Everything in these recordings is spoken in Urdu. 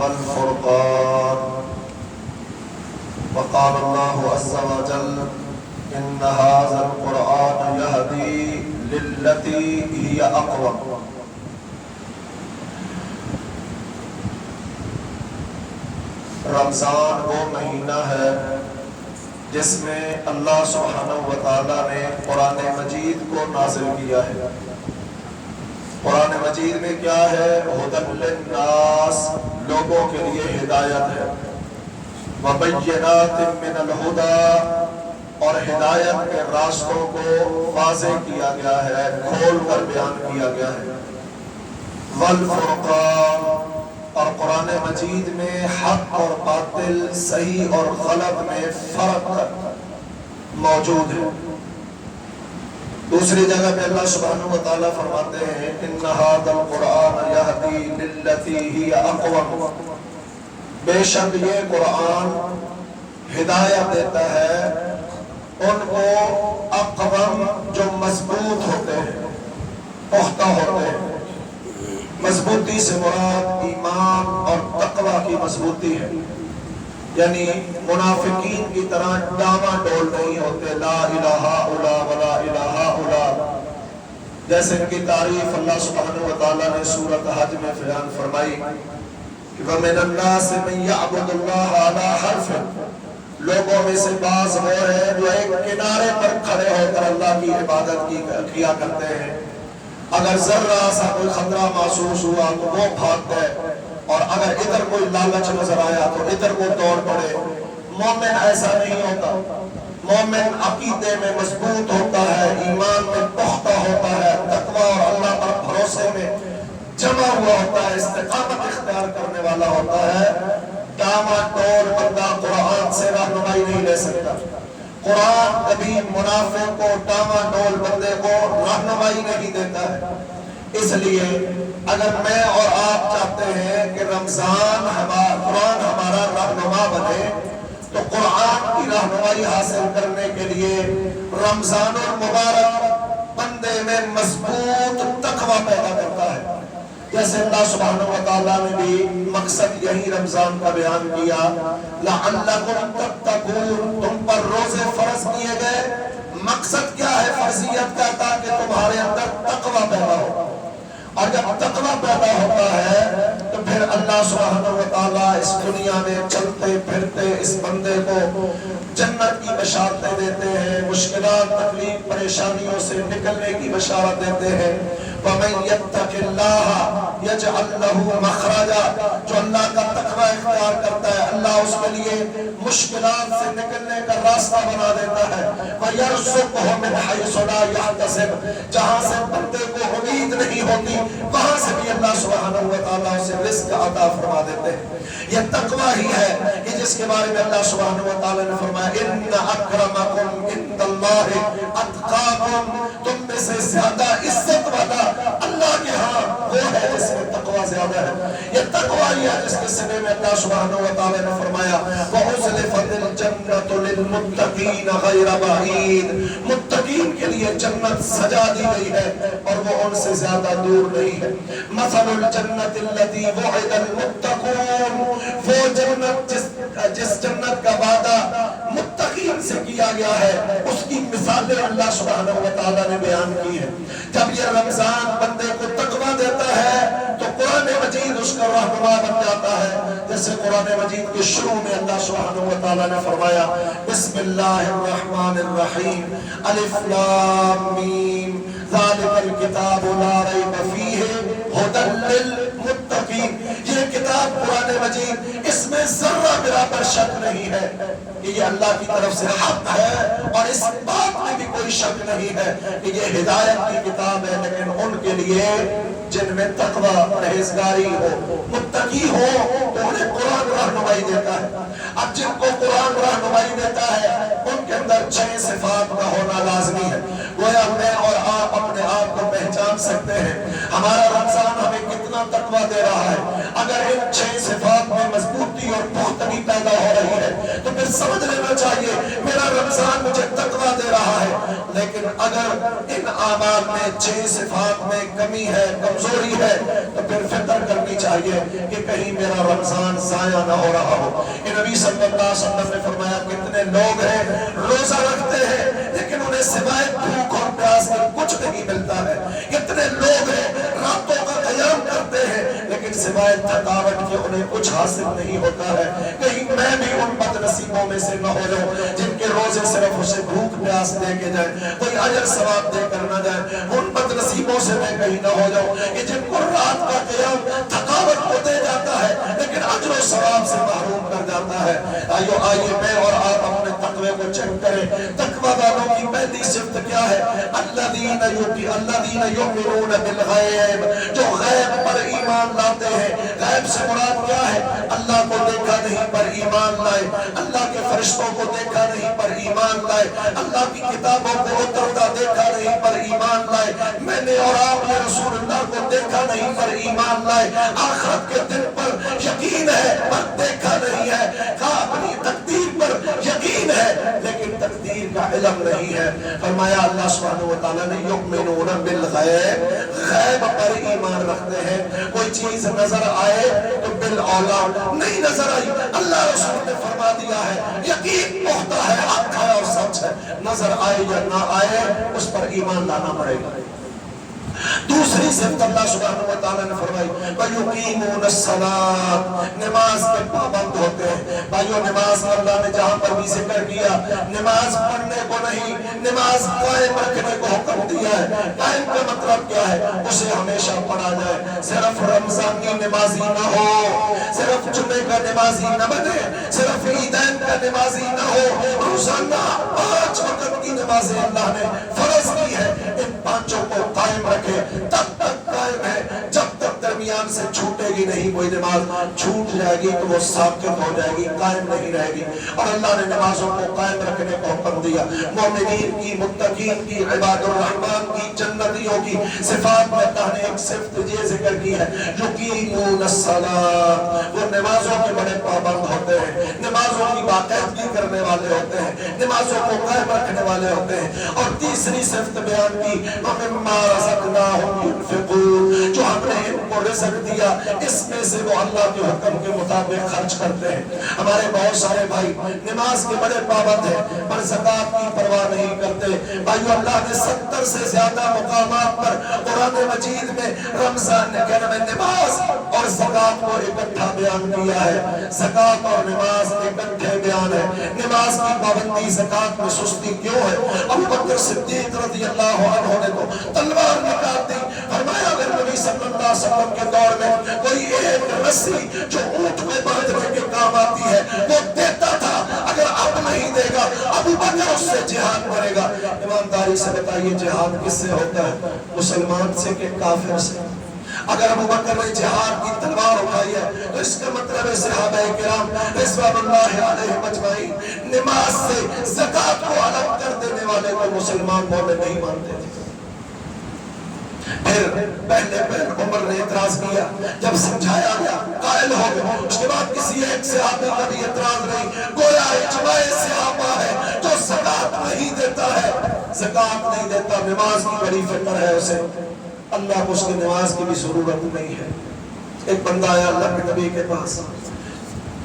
والفرقان. وقال الله عز وجل إن هذا القرآن يهدي للتي هي أقوم. رمضان وہ مہینہ ہے جس میں اللہ سبحانہ و تعالیٰ نے قرآن مجید کو نازل کیا ہے. قرآن مجید میں کیا ہے؟ ہدی للناس، لوگوں کے لیے ہدایت ہے. وبینات من الہدی، اور ہدایت کے راستوں کو واضح کیا گیا ہے، کھول کر بیان کیا گیا ہے. والفرقان، اور قرآن مجید میں حق اور باطل، صحیح اور غلط میں فرق موجود ہے. دوسری جگہ پہ اللہ سبحانہ و تعالیٰ فرماتے ہیں ان ھذا القرآن یہدی للتی ہی اقوم، بے شک یہ قرآن ہدایت دیتا ہے ان کو اقوم جو مضبوط ہوتے ہیں، پختہ ہوتے ہیں. مضبوطی سے مراد ایمان اور تقوی کی مضبوطی ہے، یعنی منافقین کی طرح ڈاما ڈول نہیں ہوتے. لا الہ الا ولا الہ الا، جیسے ان کی تعریف اللہ سبحانہ و تعالیٰ نے سورۃ حج میں بیان فرمائی کہ وَمِنَ النَّاسِ مَن يَعْبُدُ اللَّهَ عَلَى حَرْفٍ، لوگوں میں سے بعض وہ ہیں جو ایک کنارے پر کھڑے ہو کر اللہ کی عبادت کیا کرتے ہیں. اگر ذرا سا کوئی خطرہ محسوس ہوا تو وہ بھاگ گئے، اور اگر ادھر کوئی لالچ نظر آیا تو ادھر کو دوڑ پڑے. مومن ایسا نہیں ہوتا. مومن عقیدے میں مضبوط ہوتا ہے، ایمان میں پختہ ہوتا ہے، تقوی اور اللہ پر بھروسے میں جمع ہوا ہوتا ہے، استقامت اختیار کرنے والا ہوتا ہے. ڈاما ڈول بندہ قرآن سے رہنمائی نہیں لے سکتا. قرآن کبھی منافق کو، ڈاما ڈول بندے کو رہنمائی نہیں دیتا ہے. اس لیے اگر میں اور آپ چاہتے ہیں کہ رمضان قرآن ہمارا رہنما بنے، تو قرآن کی رہنمائی حاصل کرنے کے لیے رمضان المبارک بندے میں مضبوط تقوی پیدا کرتا ہے. جیسے اللہ سبحانہ و تعالیٰ نے بھی مقصد یہی رمضان کا بیان کیا، لعلکم تتقون، تم پر روزے فرض کیے گئے. مقصد کیا ہے فرضیت کا؟ تاکہ تمہارے اندر تقوی پیدا ہو. اور جب تقوی پیدا ہوتا ہے تو پھر اللہ سبحانہ و تعالیٰ اس دنیا میں چلتے پھرتے اس بندے کو جنت کی بشارتیں دیتے ہیں، مشکلات، تکلیف، پریشانیوں سے نکلنے کی بشارت دیتے ہیں. وَمَن يَتَّقِ اللَّهَ يَجْعَلْ لَهُ مَخْرَجًا، جو اللہ کا تقوی اختیار کرتا ہے اللہ اس کے لیے مشکلات سے نکلنے کا راستہ بنا دیتا ہے. وَيَرْزُقْهُ مِنْ حَيْثُ لَا يَحْتَسِبُ، جہاں سے بندے کو امید نہیں ہوتی وہاں سے بھی اللہ سبحانہ و تعالیٰ اسے رزق عطا فرما دیتے ہیں. یہ تقوی ہی ہے کہ جس کے بارے میں اللہ سبحانہ و تعالیٰ نے فرمایا اِنَّ أَكْرَمَكُمْ عِندَ اللَّهِ أَتْقَاكُمْ، تم میں سے زیادہ عزت والا اللہ کے ہاں وہ ہے جس میں تقوی زیادہ ہے. یہ تقوی ہی ہے جس کے سبب میں اللہ سبحانہ و تعالیٰ نے فرمایا وَأُزْلِفَتِ الْجَنَّةُ لِلْمُتَّقِينَ غَيْرَ بَعِيدٍ، متقین کے لیے جنت سجا دی گئی ہے اور وہ ان سے زیادہ دور نہیں ہے. مَثَلُ الْجَنَّةِ الَّتِي وُعِدَ الْمُتَّقُونَ، وہ جنت جس جنت کا وعدہ متقین سے کیا گیا ہے اس کی مثالیں اللہ سبحانہ و تعالیٰ نے بیان کی ہے. جب یہ رمضان بندے کو تقوی دیتا ہے تو قرآن مجید اس کا رہنما بن جاتا ہے. جیسے قرآن مجید کے شروع میں اللہ سبحانہ و تعالیٰ نے فرمایا بسم اللہ الرحمن الرحیم الف لام میم ذالک الکتاب لا ریب فیہ ھدی للمتقین. یہ کتاب قرآن مجید، اس میں ذرہ برابر شک نہیں ہے کہ یہ اللہ کی طرف سے حق ہے، اور اس بات میں بھی کوئی شک نہیں ہے کہ یہ ہدایت کی کتاب ہے. لیکن ان کے لیے جن میں تقوی، پرہیزگاری ہو، متقی ہو، تو انہیں قرآن رہنمائی دیتا ہے. اب جن کو قرآن رہنمائی دیتا ہے ان کے اندر 6 صفات کا ہونا لازمی ہے. گویا میں اور آپ اپنے آپ کو پہچان سکتے ہیں ہمارا رمضان ہمیں کتنا تقوی دے رہا ہے. اگر ان 6 صفات میں مضبوطی اور پختگی پیدا ہو رہی ہے تو پھر سمجھ لینا چاہیے میرا رمضان مجھے تقوی دے رہا ہے. لیکن اگر ان اعمال میں 6 صفات میں کمی ہے، کمزوری ہے، تو پھر فکر کرنی چاہیے کہ کہیں میرا رمضان ضائع نہ ہو رہا ہو۔ کہ نبی صلی اللہ علیہ وسلم نے فرمایا کتنے لوگ ہیں روزہ رکھتے ہیں لیکن انہیں سوائے بھوک اور پیاس کے کچھ نہیں ملتا ہے۔ کتنے لوگ ہیں راتوں کا قیام کرتے ہیں لیکن سوائے تھکاوٹ کے انہیں کچھ حاصل نہیں ہوتا ہے۔ کہیں میں بھی ان بد نصیبوں میں سے نہ ہو جاؤں جن کے روزے صرف اسے بھوک پیاس دے کے جائیں، کوئی اجر ثواب دے کر نہ جائیں۔ ان بد نصیبوں سے میں کہیں نہ ہو جاؤں کہ جن کو رات کا قیام تھکاوٹ کو دے جاتا ہے لیکن اجر و ثواب سے محروم کر جاتا ہے۔ آئیے میں اور آپ اپنے تقوی کو چیک کریں۔ تقوی والوں کی پہلی صفت کیا ہے؟ الذین یؤمنون بالغیب، جو غیب پر ایمان لاتے ہیں۔ غیب سے مراد کیا ہے؟ اللہ کو دیکھا نہیں پر ایمان لائے، اللہ کے فرشتوں کو دیکھا نہیں پر ایمان لائے، اللہ کی کتابوں کو اترتا دیکھا نہیں پر ایمان لائے، میں نے اور آپ نے رسول اللہ کو دیکھا نہیں پر ایمان لائے، آخرت کے دن پر یقین ہے پر دیکھا نہیں ہے، اپنی تقدیر پر یقین ہے لیکن تقدیر کا علم نہیں ہے۔ فرمایا اللہ سبحانہ وتعالیٰ نے یؤمنون بالغیب، غیب پر ایمان رکھتے ہیں۔ کوئی چیز نظر آئے تو بالاولیٰ نہیں نظر آئی، اللہ رسول نے فرما دیا ہے یقین پختہ ہے، حق ہے اور سچ ہے، نظر آئے یا نہ آئے اس پر ایمان لانا پڑے گا۔ دوسری صفت اللہ سبحانہ وتعالیٰ نے فرمائی وَيُقِيمُونَ الصَّلَاةَ، نماز کے پابند ہوتے ہیں۔ بھائیو نماز اللہ نے جہاں پر بھی ذکر کیا، نماز پڑھنے کو نہیں، نماز قائم رکھنے کو حکم دیا ہے۔ قائم کا مطلب کیا ہے؟ اسے ہمیشہ پڑھا جائے، صرف رمضان کی نمازی نہ ہو، صرف جمعے کا نمازی نہ بنے، صرف عیدین کا نمازی نہ ہو، روزانہ 5 وقت کی نمازیں اللہ نے فرض کی ہے، ان 5 کو قائم رکھے۔ تب تک قائم ہے جب تک درمیان سے چھوٹے گی نہیں کوئی نماز، چھوٹ جائے گی تو وہ ساقط ہو جائے گی، قائم نہیں رہے گی۔ اور اللہ نے نمازوں کو قائم رکھنے کو حکم دیا۔ مومنین کی، متقین کی، عباد الرحمن کی، جنتیوں کی صفات میں اللہ نے ایک صفت یہ ذکر کی ہے یقیمون الصلاۃ، وہ نمازوں کے بڑے پابند ہوتے ہیں، نمازوں کی باقاعدگی کرنے والے ہوتے ہیں، نمازوں کو قائم رکھنے والے ہوتے ہیں۔ اور تیسری صفت بیان کی وَمِمَّا رَزَقْنَاهُمْ يُنْفِقُونَ، جو ہم نے ان کو رزق دیا اس میں سے وہ اللہ کے حکم کے مطابق خرچ کرتے ہیں۔ ہمارے بہت سارے بھائی نماز کے بڑے پابند ہیں پر زکوٰۃ کی پرواہ نہیں کرتے۔ بھائیو اللہ نے 70 سے زیادہ مقامات پر قرآن مجید میں رمضان کے نام نماز اور زکوٰۃ کو اکٹھا بیان کیا ہے۔ زکوٰۃ اور نماز اکٹھے بیان ہے۔ نماز کی پابندی، زکوٰۃ میں سستی کیوں ہے؟ ابو بکر صدیق رضی اللہ عنہ نے تو تلوار نکال دی، فرمایا اگر نبی صلی اللہ علیہ وسلم کے دور میں کوئی ایک رسی جو اونٹ میں باندھنے کے کام آتی ہے وہ دیتا تھا، اگر اب نہیں دے گا ابو بکر اس سے جہاد کرے گا۔ ایمانداری سے بتائیے جہاد کس سے ہوتا ہے؟ مسلمان سے کہ کافر سے؟ اگر ابو بکر نے جہاد کی تلوار اٹھائی ہے تو اس کا مطلب ہے صحابہ کرام رضوان اللہ علیہم اجمعین نماز سے زکوٰۃ کو الگ کر دینے والے کو مسلمان مومن نہیں مانتے تھے۔ پھر پہلے عمر نے اعتراض کیا، جب سمجھایا گیا قائل ہو گئے، اس کے بعد کسی ایک صحابی کا بھی اعتراض نہیں، گویا اجماع صحابہ ہے جو زکوٰۃ نہیں دیتا ہے، زکوٰۃ نہیں دیتا، نماز کی بڑی فکر ہے اسے، اللہ کو اس کی نماز کی بھی ضرورت نہیں ہے۔ ایک بندہ آیا اللہ کے نبی کے پاس،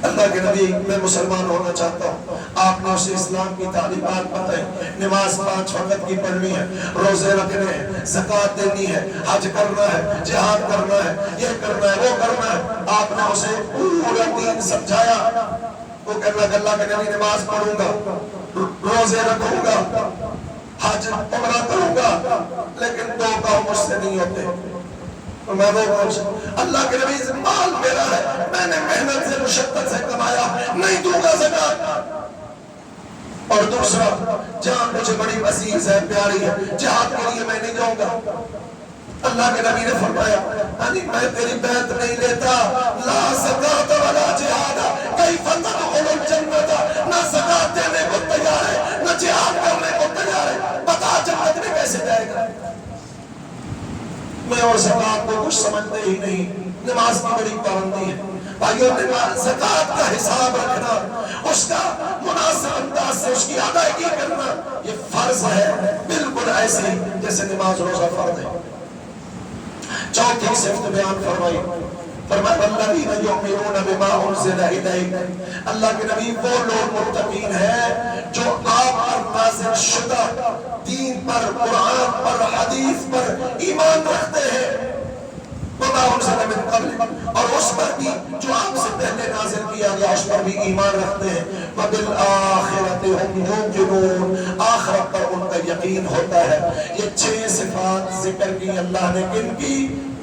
اللہ کے نبی میں مسلمان ہونا چاہتا ہوں، آپ نے اسے اسلام کی تعلیمات بتائیں، نماز 5 وقت کی پڑھنی ہے، روزے رکھنے ہیں، زکوٰۃ دینی ہے، حج کرنا ہے، جہاد کرنا ہے، یہ کرنا ہے، وہ کرنا ہے۔ آپ نے اسے پورا دین سمجھایا، وہ کہنے لگا اللہ کے نبی نماز پڑھوں گا، روزے رکھوں گا، حج عمرہ کروں گا، لیکن 2 کام مجھ سے نہیں ہوتے۔ میں وہ اللہ کے نبی مال میرا ہے، میں نے محنت سے مشقت سے کمایا، نہیں دوں گا زکوٰۃ۔ اور دوسرا، جان مجھے بڑی عزیز ہے، پیاری ہے، جہاد کے لیے میں نہیں جاؤں گا۔ اللہ کے نبی نے فرمایا میں تیری بیعت نہیں لیتا، لا زکوٰۃ ولا جہاد، کیف تدخل الجنۃ، نہ زکوٰۃ دینے کو تیار ہے نہ جہاد کرنے کو تیار ہے، بتا جنت میں کیسے جائے گا؟ میں اور زکوٰۃ کو کچھ سمجھتے ہی نہیں، نماز کی بڑی پابندی ہے۔ بھائیوں نے زکات کا حساب رکھنا، اس کا مناسب انداز سے اس کی ادائیگی کرنا یہ فرض ہے، بالکل ایسے ہی جیسے نماز روزہ فرض ہے۔ چوتھی صفت بیان فرمائی، فرمایا والذین یؤمنون بما انزل الیک، اللہ کے نبی وہ لوگ متقین ہیں جو آپ پر نازل شدہ دین پر، قرآن پر، حدیث پر ایمان رکھتے ہیں، وما انزل من قبل، اور اس پر بھی جو آپ سے پہلے نازل کیا گیا اس پر بھی ایمان رکھتے ہیں، وبالآخرۃ ہم یوقنون، آخرت پر ان کا یقین ہوتا ہے۔ یہ 6 صفات ذکر کی اللہ نے، کن کی؟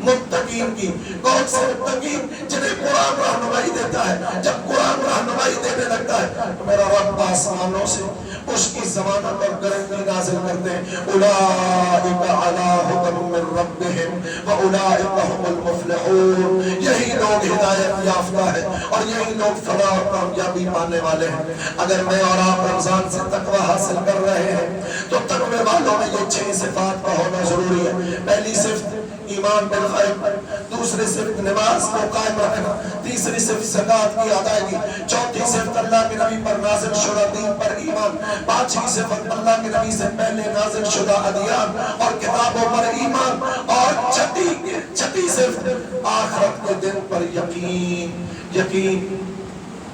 متقین کی۔ کون سے متقین؟ جنہیں قرآن رہنمائی دیتا ہے۔ جب قرآن رہنمائی دینے لگتا ہے تو میرا رب آسمانوں سے اس کی ضمانت اور گارنٹی نازل کرتے ہیں، اولئک علی ھدی من ربہم واولئک ھم المفلحون، یہی لوگ ہدایت یافتہ ہیں اور یہی لوگ فلاح اور کامیابی پانے والے ہیں۔ اگر میں اور آپ رمضان سے تقوی حاصل کر رہے ہیں تو تقوی والوں میں یہ 6 صفات کا ہونا ضروری ہے۔ پہلی صفت ایمان بالغیب، دوسری صفت نماز کو قائم رکھنا، تیسری صفت زکات کی ادائیگی، چوتھی صفت اللہ کے نبی پر نازل شدہ دین پر ایمان، پانچویں صفت اللہ کے نبی سے پہلے نازل شدہ ادیان اور کتابوں پر ایمان، اور چھٹی صفت آخرت کے دن پر یقین۔ یقین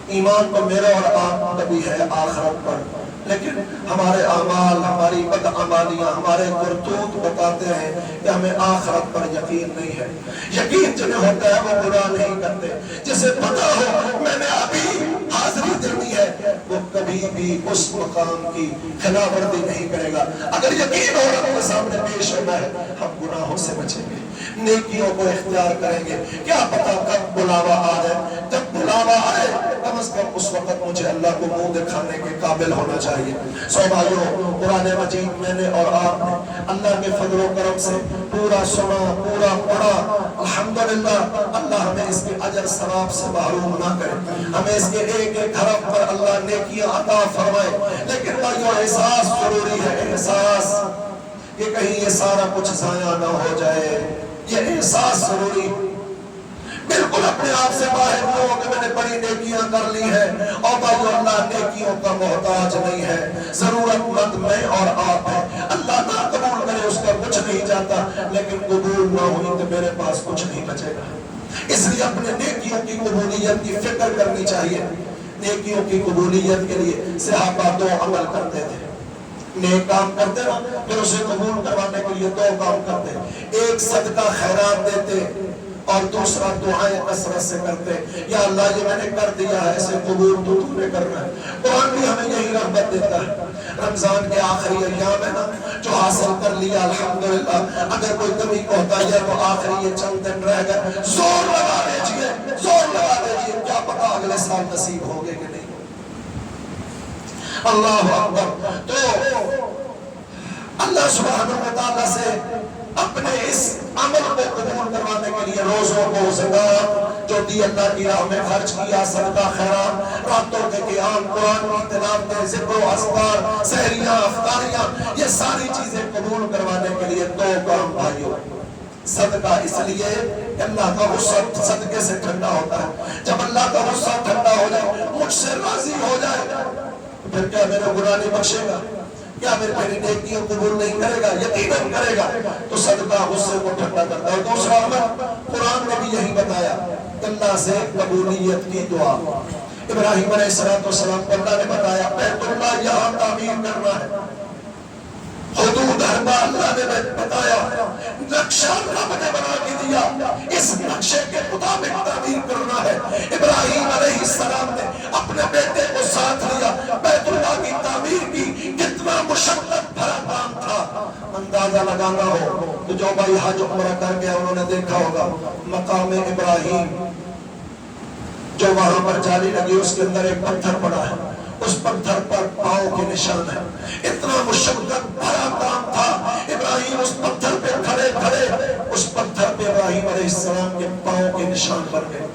ایمان تو میرا اور آپ کا بھی ہے آخرت پر، لیکن ہمارے اعمال، ہماری بدعمالیاں، ہمارے کرتوت بتاتے ہیں کہ ہمیں آخرت پر یقین نہیں ہے۔ یقین جنہیں ہوتا ہے وہ گناہ نہیں کرتے، جسے پتا ہو میں نے ابھی حاضری دینی ہے وہ کبھی بھی اس مقام کی خلاف ورزی نہیں کرے گا۔ اگر یقین ہو رب کے سامنے پیش ہونا ہے ہم گناہوں سے بچیں گے، نیکیوں کو اختیار کریں گے۔ کیا پتا کب بلاوا آ جائے، جب بلاوا آئے کم از کم اس وقت مجھے اللہ کو منہ دکھانے کے قابل ہونا چاہیے۔ سو بھائیوں، قرآن مجید میں نے اور آپ نے اللہ کے فضل و کرم سے پورا سنا، پورا پڑھا، الحمدللہ۔ اللہ ہمیں اس کے اجر ثواب سے محروم نہ کرے، ہمیں اس کے ایک ایک حرف پر اللہ نیکیاں عطا فرمائے۔ لیکن بھائیوں احساس ضروری ہے، احساس کہ کہیں یہ سارا کچھ ضائع نہ ہو جائے، یہ احساس ضروری۔ بالکل اپنے آپ سے باہر نہ ہو کہ میں نے بڑی نیکیاں کر لی ہیں، اور بھائیو اللہ نیکیوں کا محتاج نہیں ہے، ضرورت مند میں اور آپ ہیں۔ اللہ نہ قبول کرے اس کا کچھ نہیں جاتا، لیکن قبول نہ ہوئی تو میرے پاس کچھ نہیں بچے گا۔ اس لیے اپنے نیکیوں کی قبولیت کی فکر کرنی چاہیے۔ نیکیوں کی قبولیت کے لیے صحابہ 2 عمل کرتے تھے، نیک کام کرتے نا، پھر اسے قبول کروانے کے لیے 2 کام کرتے، ایک صدقہ خیرات دیتے اور دوسرا دعائیں کثرت سے کرتے، یا اللہ یہ میں نے کر دیا ہے اسے قبول تو نے کرنا ہے۔ قرآن بھی ہمیں یہی رغبت دیتا ہے۔ رمضان کے آخری ایام ہے نا، جو حاصل کر لیا الحمدللہ، اگر کوئی کمی کوتاہی ہے تو آخری یہ چند دن رہ گئے، زور لگا لیجیے، زور لگا لیجیے، کیا پتا اگلے سال نصیب ہوگے کہ نہیں۔ اللہ اکبر۔ تو اللہ سبحانہ وتعالی سے اپنے اس عمل کو قبول کروانے کے لیے روزوں کو، زکات جو دی اللہ کی راہ میں خرچ کیا، صدقہ خیرات، راتوں کے قیام، قرآن کی تلاوت، ذکر و اذکار، سحریاں، افطاریاں، یہ ساری چیزیں قبول کروانے کے لیے 2 کام بھائیوں۔ صدقہ اس لیے کہ اللہ کا غصہ صدقے سے ٹھنڈا ہوتا ہے۔ جب اللہ کا غصہ ٹھنڈا ہو جائے، مجھ سے راضی ہو جائے، پھر کیا میرے گناہ نہیں بخشے گا؟ کیا میری نیکیوں قبول نہیں کرے گا؟ یقیناً کرے گا۔ تو صدقہ غصے کو ٹھنڈا کرتا ہے۔ دوسرا عمل قرآن نے بھی یہی بتایا، اللہ سے قبولیت کی دعا۔ ابراہیم علیہ السلام کو اللہ نے بتایا بیت اللہ یہاں تعمیر کرنا ہے، حدود حربہ اللہ نے بتایا، نقشہ رب نے بنا کے دیا، اس نقشے کے مطابق تعمیر کرنا ہے۔ ابراہیم علیہ السلام نے اپنے بیٹے کو ساتھ لیا، بیت اللہ کی تعمیر کی، کتنا مشقت بھرا کام تھا۔ اندازہ لگانا ہو تو جو بھائی حج عمرہ کر گیا انہوں نے دیکھا ہوگا مقام ابراہیم جو وہاں پر جالی لگی، اس کے اندر ایک پتھر پڑا ہے، اس پتھر پر پاؤں کے نشان ہے۔ اتنا مشقت بھرا کام تھا، ابراہیم اس پتھر پہ کھڑے کھڑے اس پتھر پہ ابراہیم علیہ السلام کے پاؤں کے نشان بن گئے۔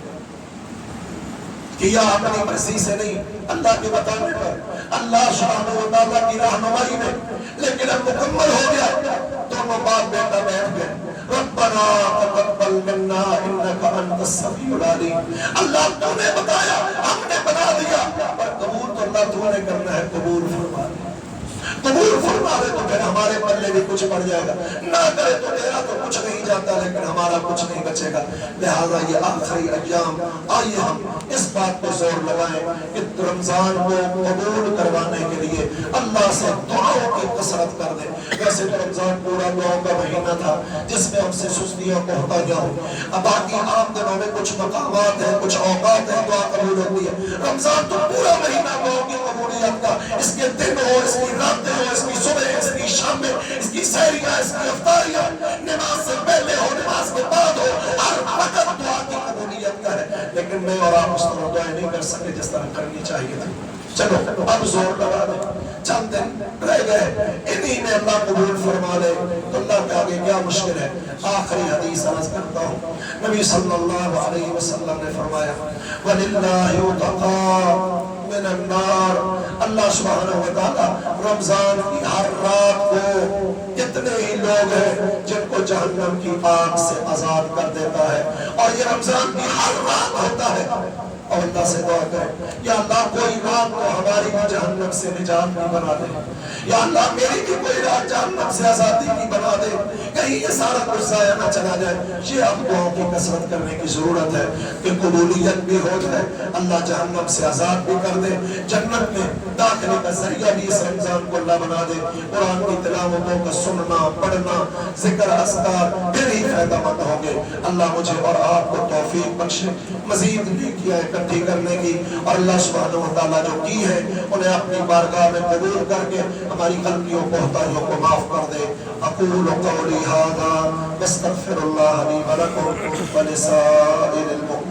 کیا اپنی مرضی سے نہیں، اللہ کے بتانے پر، اللہ سبحانہ و تعالیٰ کی رہنمائی میں۔ لیکن اب مکمل ہو گیا، دونوں باپ بیٹا بیٹھ گئے، رب ربنا تقبل منا انك انت السمیع العلیم. اللہ تو نے بتایا، ہم نے بنا دیا، پر قبول تو اللہ تو نے کرنا ہے. قبول فرما دے، قبول فرما دے تو پھر ہمارے پلے بھی کچھ پڑ جائے گا، نہ کرے تو تیرا تو کچھ نہیں جاتا لیکن ہمارا کچھ نہیں بچے گا. لہذا یہ آخری ایام آئیے ہم اس بات پہ زور لگائیں کہ رمضان کو قبول کروانے کے لیے اللہ سے دعاؤں کی کثرت کر دیں. ویسے تو رمضان پورا دعاؤں کا مہینہ تھا جس میں ہم سے سستیاں کوتاہیاں ہوں. اب باقی عام دنوں میں کچھ مقامات ہیں، کچھ اوقات ہیں دعا قبول ہوتی ہے. رمضان تو پورا مہینہ دعاؤں کی قبولیت کا، اس کے دن ہو، اس کی راتیں ہو، اس کی صبح، اس کی شام میں، اس کی سحریاں، اس کی افطاریاں، نماز سے پہلے ہو، نماز کے بعد ہو، ہر وقت دعا کی قبولیت کا ہے. لیکن میں اور آپ اس طرح دعائیں نہیں کر سکے جس طرح کرنی چاہیے تھی. چلو اب زور لگا دیں، چند دن رہ گئے، انہی میں اللہ قبول فرما لے تو اللہ کے آگے کیا مشکل ہے. آخری حدیث عرض کرتا ہوں. نبی صلی اللہ علیہ وسلم نے فرمایا وَلِلَّهِ عُتَقَاء مِنَ النَّارِ. اللہ سبحانہ وتعالی رمضان کی ہر رات کو کتنے ہی لوگ ہیں جن کو جہنم کی آگ سے آزاد کر دیتا ہے، اور یہ رمضان کی ہر رات ہوتا ہے. اور اللہ سے دعا کریں یا اللہ کوئی رات کو ہماری بھی جہنم سے نجات کی بنا دے، یا اللہ میری بھی کوئی رات جہنم سے آزادی کی بنا دے، کہیں یہ سارا کچھ ضائع نہ چلا جائے. یہ اب دعاؤں کی کثرت کرنے کی ضرورت ہے کہ قبولیت بھی ہو جائے، اللہ جہنم سے آزاد بھی کر دے، جنت میں داخلے کا ذریعہ بھی اس رمضان کو اللہ بنا دے. قرآن کی تلاوتوں کا سننا، پڑھنا، ذکر اذکار پھر ہی فائدہ مند ہوں گے. اللہ مجھے اور آپ کو توفیق بخشے مزید نیکیاں اکٹھی کرنے کی، اور اللہ سبحانہ وتعالیٰ جو کی ہے انہیں اپنی بارگاہ میں قبول کر کے ہماری غلطیوں کوتاہیوں کو معاف کر دے. اقول قولی ھذا واستغفر اللہ لی ولکم ولسائر المؤمنین.